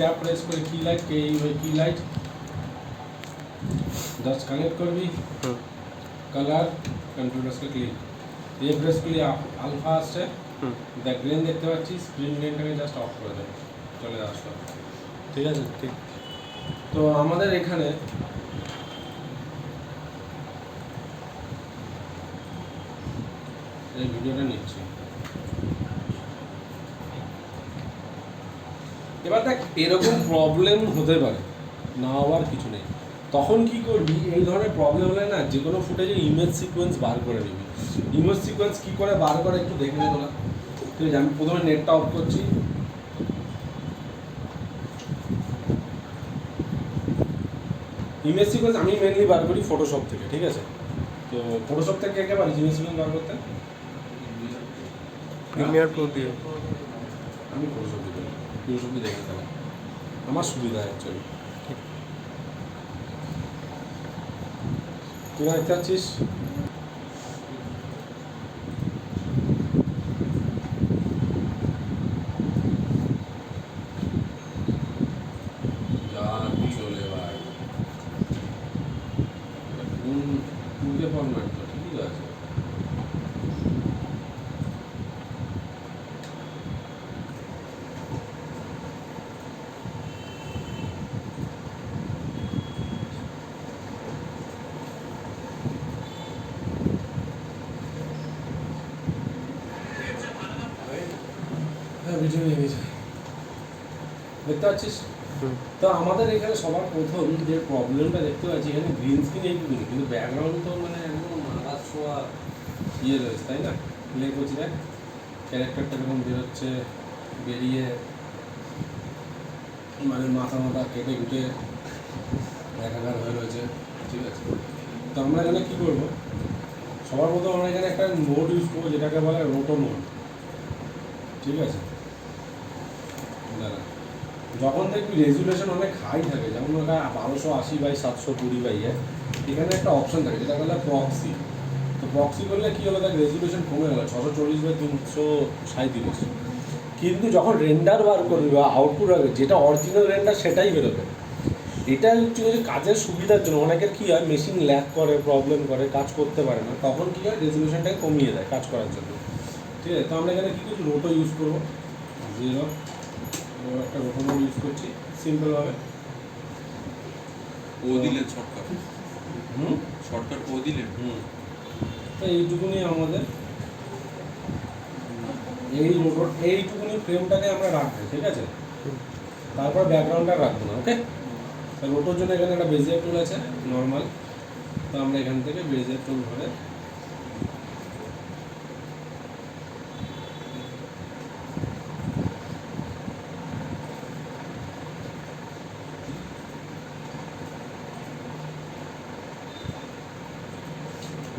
Cap press করে কি light কি লাইট জাস্ট কানেক্ট করবি কালার কন্ট্রোলারকে ক্লিক দিয়ে প্রেস করলে আলফা আসছে দেখ গ্রেন দেখতে পাচ্ছি স্ক্রিন গ্রেনটাকে জাস্ট অফ করে দেবে চলে আসলো ঠিক আছে ঠিক তো আমাদের এখানে এই ভিডিওটা নিচ্ছি এবার দেখ এরকম প্রবলেম হতে পারে না হওয়ার কিছু নেই তখন কি করবি এই ধরনের প্রবলেম হলে না যে কোনো ফুটেজে ইমেজ সিকোয়েন্স বার করে নিবি ইমেজ সিকোয়েন্স কী করে বার করে একটু দেখে নে তোরা ঠিক আছে আমি প্রথমে নেটটা অফ করছি ইমেজ সিকোয়েন্স আমি মেনলি বার করি ফটোশপ থেকে ঠিক আছে তো ফটোশপ থেকে কে পারিস ইমেজ সিকোয়েন্স বার করতে প্রিমিয়ার প্রো দিয়ে আমি ফটোশপ দিই ফটোশপ দিয়ে দেখে তাহলে আমার সুবিধা অ্যাকচুয়ালি তুই দেখতে পাচ্ছিস চলে ভাই কোন ফরম্যাট তো ঠিক আছে ভিডিও নিয়ে নিয়েছে দেখতে পাচ্ছিস তো আমাদের এখানে সবার প্রথম যে প্রবলেমটা দেখতে পাচ্ছি এখানে গ্রিন স্ক্রিন এইটুকুনি কিন্তু ব্যাকগ্রাউন্ড তো মানে একদম মারার ছোঁয়া ইয়ে রয়েছে তাই না প্লে করছি দেখ ক্যারেক্টারটা যখন বেরোচ্ছে বেরিয়ে মানে মাথা কেটে কুটে একাকার হয়ে রয়েছে ঠিক আছে তো আমরা এখানে কী করবো সবার প্রথম আমরা এখানে একটা নোট ইউজ করবো যেটাকে বলে রোটো নোট ঠিক আছে দাঁড়া যখন দেখবি রেজুলেশন অনেক হাই থাকে যেমন ওটা 1280x720 এখানে একটা অপশন থাকে যেটা বলে প্রক্সি তো প্রক্সি করলে কী হলো দেখ রেজুলেশন কমে গেলো 640x337 কিন্তু যখন রেন্ডার বার করবি বা আউটপুট হবে যেটা অরিজিনাল রেন্ডার সেটাই বেরোবে এটা হচ্ছে কাজের সুবিধার জন্য অনেকের কী হয় মেশিন ল্যাগ করে প্রবলেম করে কাজ করতে পারে না তখন কী হয় রেজুলেশনটাকে কমিয়ে দেয় কাজ করার জন্য ঠিক আছে তো আমরা এখানে কী করছি রোটো ইউজ করবো 0 একটা রোটো নোট ইউজ করছি সিম্পলভাবে ও দিলেন শর্টকাট শর্টকাট ও দিলেন তো এইটুকুনি আমাদের এইটুকুনি ফ্রেমটাকে আমরা রাখবো ঠিক আছে তারপর ব্যাকগ্রাউন্ডটা রাখবো না ওকে রোটোর জন্য এখানে একটা বেজিয়ার টুল আছে নর্মাল তো আমরা এখান থেকে বেজিয়ার টুল ধরে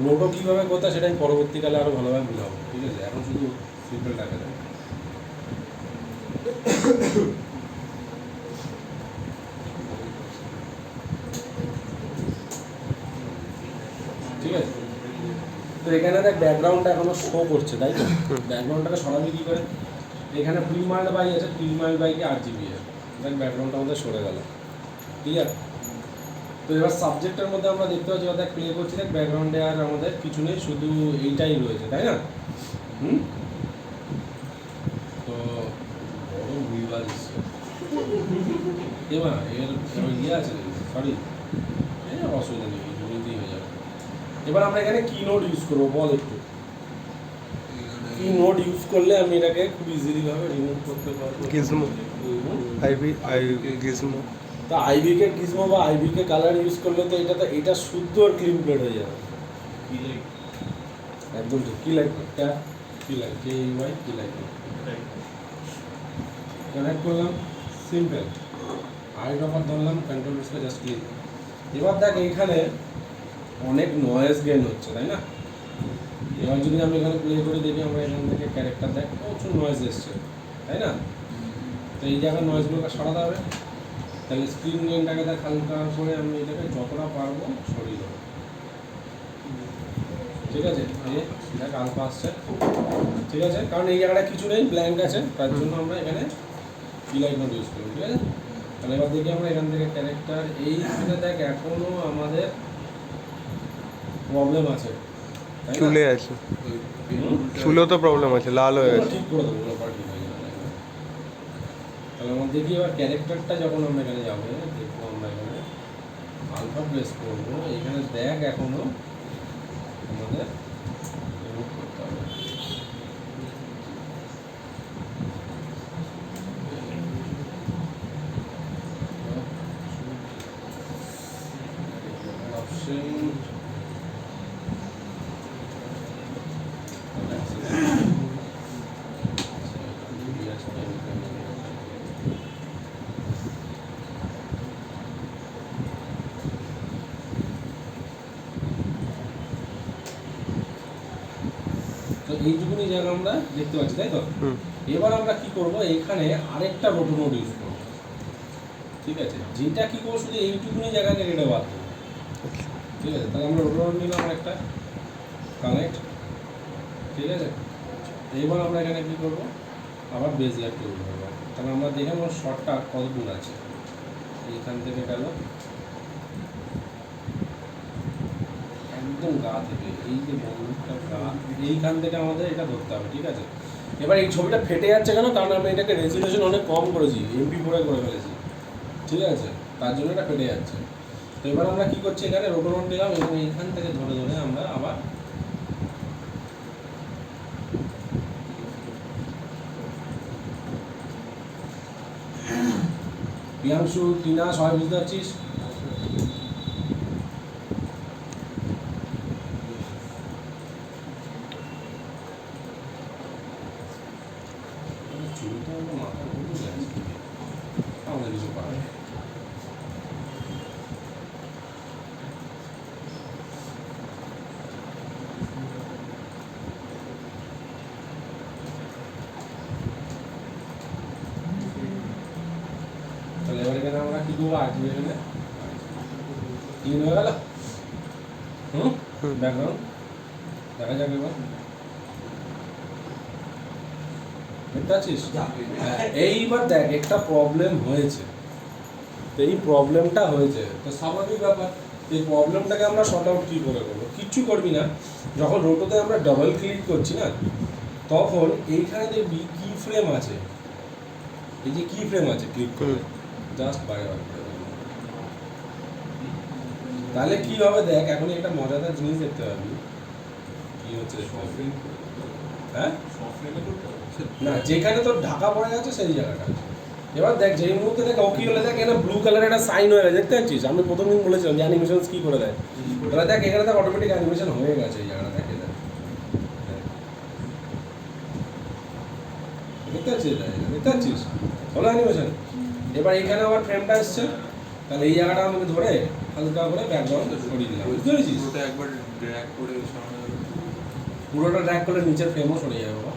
রোটো কীভাবে করতে সেটা আমি পরবর্তীকালে আরও ভালোভাবে বুঝাবো ঠিক আছে এখন শুধু সিম্পল টাকা দেয় ঠিক আছে তো এখানে দেখ ব্যাকগ্রাউন্ডটা এখনো শো করছে তাই তো ব্যাকগ্রাউন্ডটাকে সরাবি কী করে এখানে প্রিমাইল্ড বাই আছে প্রিমাইল্ড বাইকে RGB আছে দেখ ব্যাকগ্রাউন্ডটা আমাদের সরে গেল ক্লিয়ার তো এবার সাবজেক্টের মধ্যে আমরা দেখতে পাচ্ছি দেখ প্লে করছি দেখ ব্যাকগ্রাউন্ডে আর আমাদের কিছু নেই শুধু এইটাই রয়েছে তাই না তো বড় বিবাদ এবার ইয়ে আছে সরি অসুবিধা নেই দুর্নীতি হয়ে যাবে এবার আমরা এখানে কি নোট ইউজ করবো বল একটু কি নোট ইউজ করলে আমি এটাকে খুব ইজিলি ভাবে রিমুভ করতে পারবো গিজমো গিজমো তো আইবিকে গিজমো বা আইবিকে কালার ইউজ করলে তো এটা শুদ্ধ আর ক্লিন প্লেট হয়ে যাবে একদম ঠিক কি লাগবে কি লাগে KEY কি লাগবে কানেক্ট করলাম সিম্পল আই ড্রপার ধরলাম কন্ট্রোল প্রেসে জাস্ট ক্লিক এবার দেখ এইখানে অনেক নয়েজ গেন হচ্ছে তাই না এবার যদি আমি এখানে প্লে করে দেখি আমরা এখান থেকে ক্যারেক্টার দেখ প্রচুর নয়েজ এসছে তাই না তো এই জায়গায় নয়েজগুলোকে সরাতে হবে তাহলে স্ক্রিন গেনটাকে দেখ হালকা করে আমি এটাকে যতটা পারবো সরিয়ে দেবো ঠিক আছে দেখ আলফা আসছে ঠিক আছে কারণ এই জায়গাটা কিছু নেই ব্ল্যাঙ্ক আছে তার জন্য আমরা এখানে কি লাইট নোট ইউজ করি ঠিক আছে তাহলে এবার দেখি আমরা এখান থেকে ক্যারেক্টার এইখানে দেখ এখনো আমাদের প্রবলেম আছে, তাই না? চুলে আছে, ওই pen toolটা- চুলেও তো প্রবলেম আছে, লাল হয়ে ওগুলো আছে। ঠিক করে দেবো, ওগুলো পরে ঠিক হয়ে যাবে। তাহলে আমরা দেখি এবার ক্যারেক্টারটা যখন আমরা এখানে যাবো, দেখবো আমরা এখানে আলফা প্রেস করবো, এখানে দেখ এখনো আমাদের remove করতে হবে। Option তো এইটুকুনি জায়গা আমরা দেখতে পাচ্ছি, তাই তো? হুম। এবার আমরা কি করব, এখানে আরেকটা রোটো নোড ইউজ করব, ঠিক আছে? যেটা কি করবো, শুধু এইটুকুনি জায়গাকে কেটে বাদ দেবো, ঠিক আছে? তাহলে আমরা রোটো নোড নিলাম একটা, কানেক্ট, ঠিক আছে? এবার আমরা এখানে কি করব, আবার বেজ লেয়ার তৈরি করবো। তাহলে আমরা দেখে আমার শর্টটা কত দূর আছে, এইখান থেকে গেল একদম গা থেকে, এই যে বন্ধুটা গা, এইখান থেকে আমাদের এটা ধরতে হবে, ঠিক আছে? এবার এই ছবিটা ফেটে যাচ্ছে কেন, কারণ আমি এটাকে রেজুলেশন অনেক কম করেছি, MP4 করে ফেলেছি, ঠিক আছে? তার জন্য এটা ফেটে যাচ্ছে। তো এবার আমরা কি করছি, এখানে রোটোনোট নিলাম এবং এইখান থেকে ধরে ধরে আমরা আবার প্রিয়াংশু, টিনা, সবাই বুঝতে পারছিস? চুলটা আমার মাথা ঘুরে যাচ্ছে, আমাদের কিছু করার নেই। তাহলে এবার এখানে আমরা কি করবো, আসবে এখানে ক্লিন হয়ে গেল। ব্যাকগ্রাউন্ড দেখা যাবে এবার, দেখতে পাচ্ছিস? হ্যাঁ, এইবার দেখ একটা প্রবলেম হয়েছে, তো এই প্রবলেমটা হয়েছে, তো স্বাভাবিক ব্যাপার, এই প্রবলেমটাকে আমরা শর্ট আউট কী করে করবো? কিচ্ছু করবি না, যখন রোটোতে আমরা ডবল ক্লিক করছি না, তখন এইখানে দেখবি কি ফ্রেম আছে, এই যে কি ফ্রেম আছে, ক্লিক করে জাস্ট বাইরে বার করে দেবো। তাহলে কি হবে দেখ, এখন একটা মজাদার জিনিস দেখতে পাবি, কি হচ্ছে Soften- হ্যাঁ soften এ করতে হবে? না, যেখানে তোর ঢাকা পড়ে গেছে সেই জায়গাটা। এবার দেখ যেই মুহূর্তে দেখ ওকি হলে দেখ এখানে ব্লু কালার একটা সাইন হয়ে গেছে, দেখতে পাচ্ছিস? আমি প্রথম দিন বলেছিলাম যে অ্যানিমেশন কি করে দেয়, এবার দেখ এখানে দেখ অটোমেটিক অ্যানিমেশন হয়ে গেছে এই জায়গাটা, দেখে দেখ, দেখতে পাচ্ছিস? দেখতে পাচ্ছিস হলো অ্যানিমেশন। এবার এইখানে আবার ফ্রেমটা এসছে, তাহলে এই জায়গাটা আমাকে ধরে হালকা করে ব্যাকগ্রাউন্ড সরিয়ে দিলাম, বুঝতে পেরেছিস? পুরোটা একবার drag করে সরানো যাবে। পুরোটা ড্র্যাগ করলে নিচের ফ্রেমও সরে যাবে বাবা,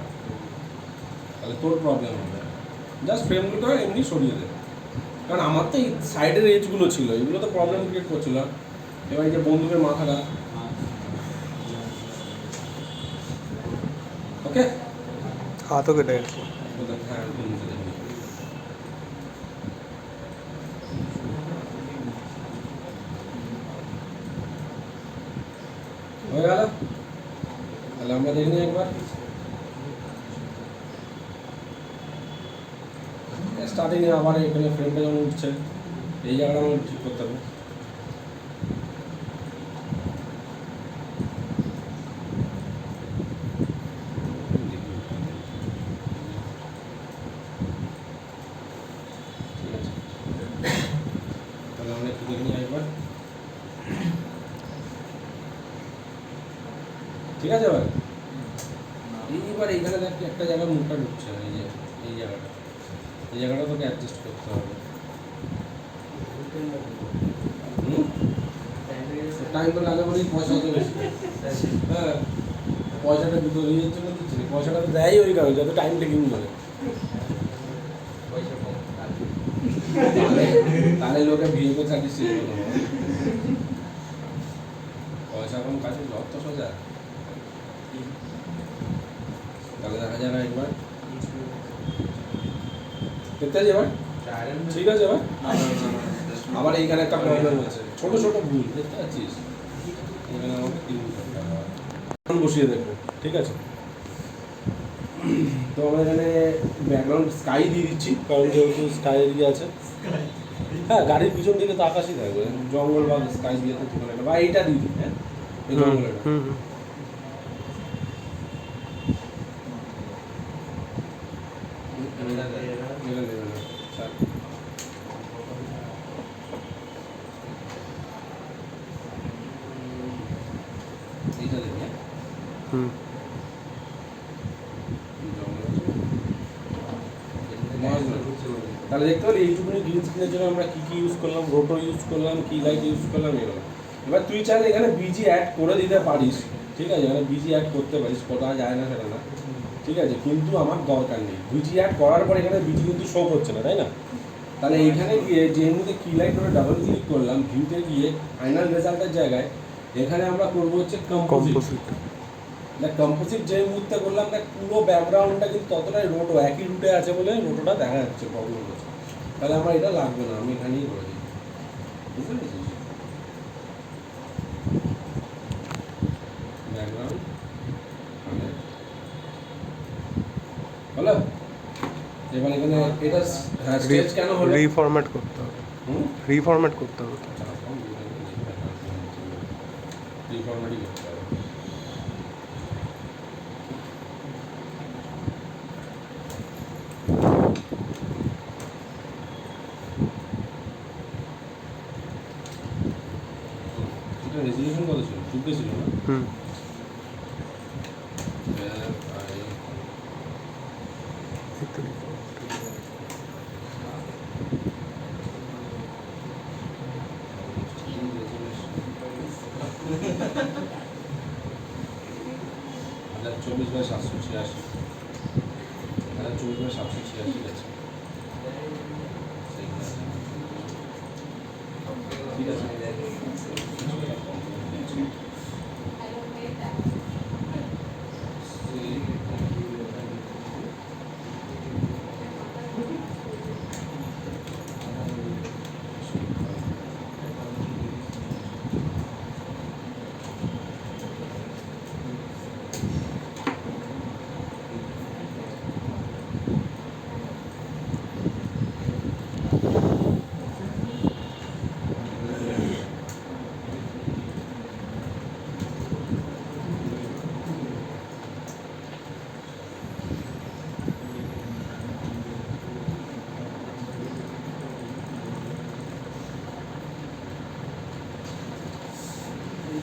তাহলে তোর প্রবলেম হবে। জাস্ট ফ্রেমগুলো এমনি সরিয়ে দে, কারণ আমার তো এই সাইডের এজগুলো ছিল, এগুলো তো প্রবলেম ক্রিয়েট করছিল। এবার এই যে বন্দুকের মাথাটা, ওকে হাতও কেটে গেছে। হ্যাঁ বন্দুকটা দেখি। হয়ে গেল, তাহলে আমরা দেখে নিই একবার। স্টার্টিংয়ে আবার এখানে ফ্রেমটা যখন উঠছে, এই জায়গাটা আমাকে ঠিক করতে হবে। ঠিক আছে, তাহলে আমরা একটু দেখে নিই একবার। ঠিক আছে, এবার এইবার এইখানে দেখ একটা জায়গায় মুখটা ঢুকছে, এই যে এই জায়গাটা, এই জায়গাটা তোকে অ্যাডজাস্ট করতে হবে। টাইম তো লাগে বলেই পয়সা তো বেশি। হ্যাঁ, পয়সাটা দুটো ইয়ের জন্য দিচ্ছে না, পয়সাটা তো দেয় ওই কারণে যত টাইম টেকিং করে। তাহলে লোকে বিয়ে করে চাকরি পয়সা এখন কাছে যত সোজা। তাহলে দেখা যাবে একবার দেখতে পাচ্ছি এবার ঠিক আছে ভাই? আবার এইখানে একটা প্রবলেম আছে, ছোট ছোট ভুল দেখতে পাচ্ছিস, এখানে আমাকে 3 ঘন্টা এখন বসিয়ে দেখবো, ঠিক আছে? তো আমরা এখানে ব্যাকগ্রাউন্ড স্কাই দিয়ে দিচ্ছি, কারণ যেহেতু স্কাই এরিয়া আছে। হ্যাঁ, গাড়ির পিছন দিকে তো আকাশই থাকবে, জঙ্গল বা স্কাই দিয়ে তো তুলে বা এইটা দিয়ে দিই, হ্যাঁ, এই জঙ্গলটা। এইটা দেখি, হ্যাঁ। তাহলে দেখতে পারি এইটুকুনি গ্রিন স্ক্রিনের জন্য আমরা কী কী ইউজ করলাম, রোটো ইউজ করলাম, কি লাইট ইউজ করলাম, এগুলো। এবার তুই চাইলে এখানে বিজি অ্যাড করে দিতে পারিস, ঠিক আছে? এখানে বিজি অ্যাড করতে পারিস, করা যায় না সেটা না, ঠিক আছে? কিন্তু আমার দরকার নেই। বিজি অ্যাড করার পর এখানে বিজি কিন্তু শো করছে না, তাই না? তাহলে এইখানে গিয়ে যে মুহূর্তে কি লাইট করে ডাবল ক্লিক করলাম, ভিউতে গিয়ে ফাইনাল রেজাল্টের জায়গায় এখানে আমরা করবো হচ্ছে কম্পোজিট। দেখ, কম্পোজিট যে মুহূর্তে করলাম, দেখ পুরো ব্যাকগ্রাউন্ডটা কিন্তু ততটাই রোটো একই রুটে আছে বলে রোটোটা দেখা যাচ্ছে, প্রবলেম হচ্ছে। তাহলে আমার এটা লাগবে না, আমি এখানেই করে দিই, বুঝতে পেরেছিস? ব্যাকগ্রাউন্ড হলো। এবার এখানে এটা স্টেজ কেন হলো? রিফরম্যাট করতে হবে, রিফরম্যাট করতে হবে। রিফরম্যাটই করতে হবে। এটা রেজলিউশন কত ছিল? 2K ছিল না? হাজার 24/786, 1024/786 আছে, ঠিক আছে?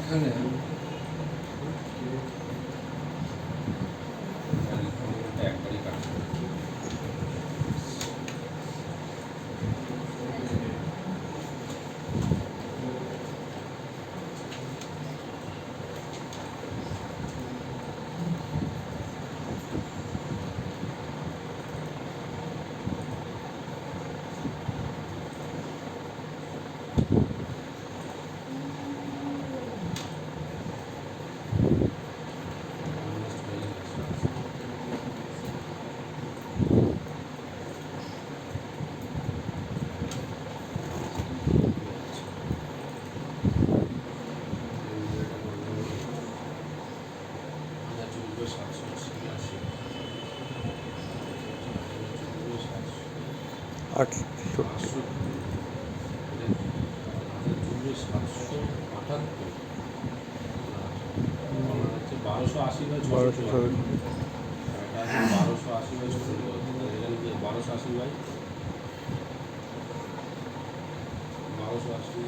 এখানে একবারই কাটছে। বারোশো আশি বাই 1280 বাই 1280 বাই 1280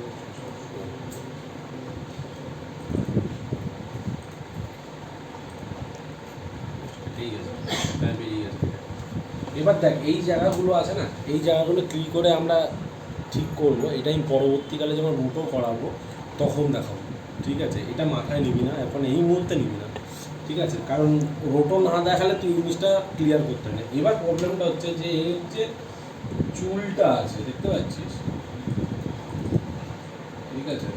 ঠিক আছে, হ্যাঁ বেরিয়ে গেছে। এবার দেখ এই জায়গাগুলো আছে না, এই জায়গাগুলো ক্লিক করে আমরা ঠিক করবো, এটা আমি পরবর্তীকালে যখন রুটও করাবো তখন দেখাবো, ঠিক আছে? এটা মাথায় নিবি না, এখন এই মুহূর্তে নিবি না, ঠিক আছে? কারণ রোটো না দেখালে তুই জিনিসটা ক্লিয়ার করতে নেই। এবার প্রবলেমটা হচ্ছে যে এই হচ্ছে চুলটা আছে, দেখতে পাচ্ছিস, ঠিক আছে?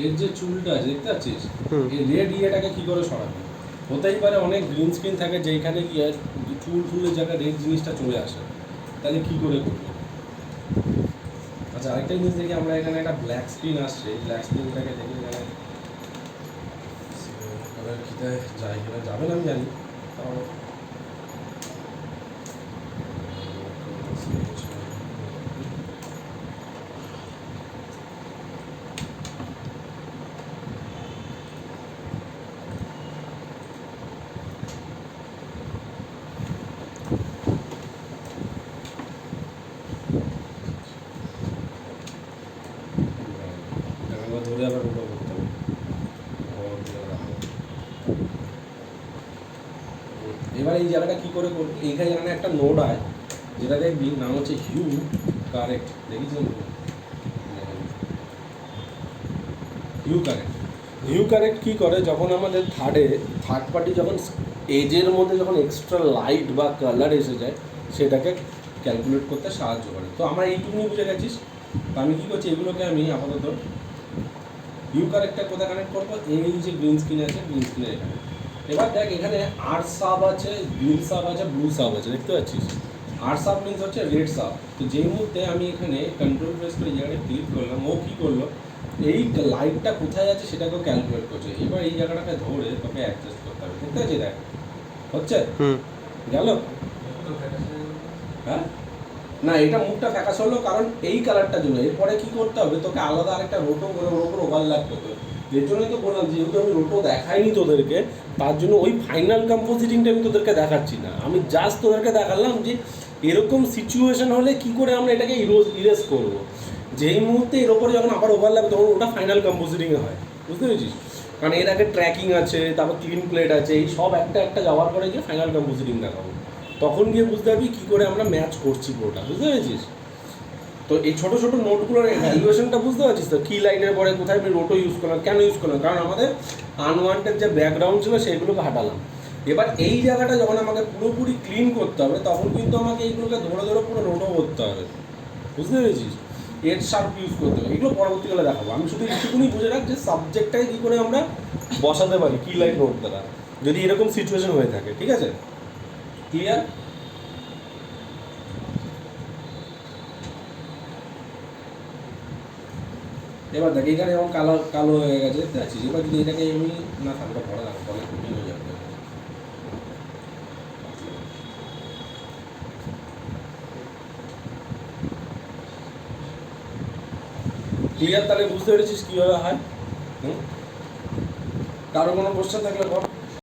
এর যে চুলটা আছে দেখতে পাচ্ছিস, হুম। এই রেড ইয়েটাকে কি করে সরাবি? হতেই পারে অনেক গ্রিন স্ক্রিন থাকে যেখানে গিয়ে চুল ফুলের জায়গায় রেড জিনিসটা চলে আসে, তাহলে কি করে করবো? আচ্ছা, আরেকটা জিনিস দেখি আমরা এখানে একটা ব্ল্যাক স্ক্রিন আসছে, ব্ল্যাক স্ক্রিনটাকে দেখি এখানে খিদে যায় কিনা, যাবে না আমি জানি, তাও একবার ধরে আবার ওটা করতে হবে। এবার এই জায়গাটা কী করে করবি? এইখানে এখানে একটা নোড হয় যেটা দেখবি নাম হচ্ছে হিউ কারেক্ট, দেখেছেন? হিউ কারেক্ট কী করে, যখন আমাদের থার্ড পার্টি যখন এজের মধ্যে যখন এক্সট্রা লাইট বা কালার এসে যায় সেটাকে ক্যালকুলেট করতে সাহায্য করে। তো আমরা এইটুকুনি বুঝে গেছিস। তো আমি কী করছি, এগুলোকে আমি আপাতত হিউ কারেক্টটা কোথায় কানেক্ট করবো? এই যে গ্রিন স্ক্রিন আছে, গ্রিন স্ক্রিনের এখানে। এবার দেখ এখানে আর সাব আছে, গ্রিন সাব আছে, ব্লু সাব আছে, দেখতে পাচ্ছিস? আর সাব মিনস হচ্ছে রেড সাব। তো যেই মুহূর্তে আমি এখানে কন্ট্রোল প্রেস করে জায়গাটা ক্লিক করলাম, ও কী করলো, এই লাইটটা কোথায় আছে সেটাকেও ক্যালকুলেট করছে। এবার এই জায়গাটাকে ধরে তোকে অ্যাডজাস্ট করতে হবে, দেখতে পাচ্ছি? দেখ হচ্ছে হুম। গেল। হ্যাঁ, না এটা মুখটা ফ্যাকাস হলো কারণ এই কালারটার জন্য। এরপরে কি করতে হবে, তোকে আলাদা আরেকটা রোটো করে ওর ওপর ওভারল্যাপ করতে হবে। এর জন্যই তো বললাম, যেহেতু আমি রোটো দেখাইনি তোদেরকে, তার জন্য ওই ফাইনাল কম্পোজিটিংটা আমি তোদেরকে দেখাচ্ছি না। আমি জাস্ট তোদেরকে দেখালাম যে এরকম সিচুয়েশন হলে কি করে আমরা এটাকে ইরেজ করবো। যেই মুহূর্তে এর ওপরে যখন আবার ওভারল্যাপ, তখন ওটা ফাইনাল কম্পোজিটিংয়ে হয়, বুঝতে পেরেছিস? কারণ এর আগে ট্র্যাকিং আছে, তারপর ক্লিন প্লেট আছে, এই সব একটা একটা যাওয়ার পরে গিয়ে ফাইনাল কম্পোজিটিং দেখাবো। তখন গিয়ে বুঝতে পারবি কী করে আমরা ম্যাচ করছি পুরোটা, বুঝতে পেরেছিস? তো এই ছোটো ছোটো নোটগুলোর ভ্যালুয়েশনটা বুঝতে পারছিস তো? কী লাইনের পরে কোথায় আমি রোটো ইউজ করলাম, কেন ইউজ করলাম? কারণ আমাদের আনওয়ান্টেড যে ব্যাকগ্রাউন্ড ছিল সেগুলোকে হাঁটালাম। এবার এই জায়গাটা যখন আমাকে পুরোপুরি ক্লিন করতে হবে, তখন কিন্তু আমাকে এইগুলোকে ধরে ধরে পুরো রোটো করতে হবে, বুঝতে পেরেছিস? এর শার্প ইউজ করতে হবে, এগুলো পরবর্তীকালে দেখাবো। আমি শুধু একটুকুনি বুঝে রাখ যে সাবজেক্টটাকে কী করে আমরা বসাতে পারি কী লাইন নোট দ্বারা, যদি এরকম সিচুয়েশন হয়ে থাকে, ঠিক আছে? ক্লিয়ার? এবার দেখ এখানে যেমন কালো কালো হয়ে গেছে, দেখতে পাচ্ছিস? এবার যদি এটাকে আমি না থাকলে পরে রাখবো, পরে কঠিন হয়ে যাবে। ক্লিয়ার? তাহলে বুঝতে পেরেছিস কীভাবে হয়? কারো কোনো কোশ্চেন থাকলে বল।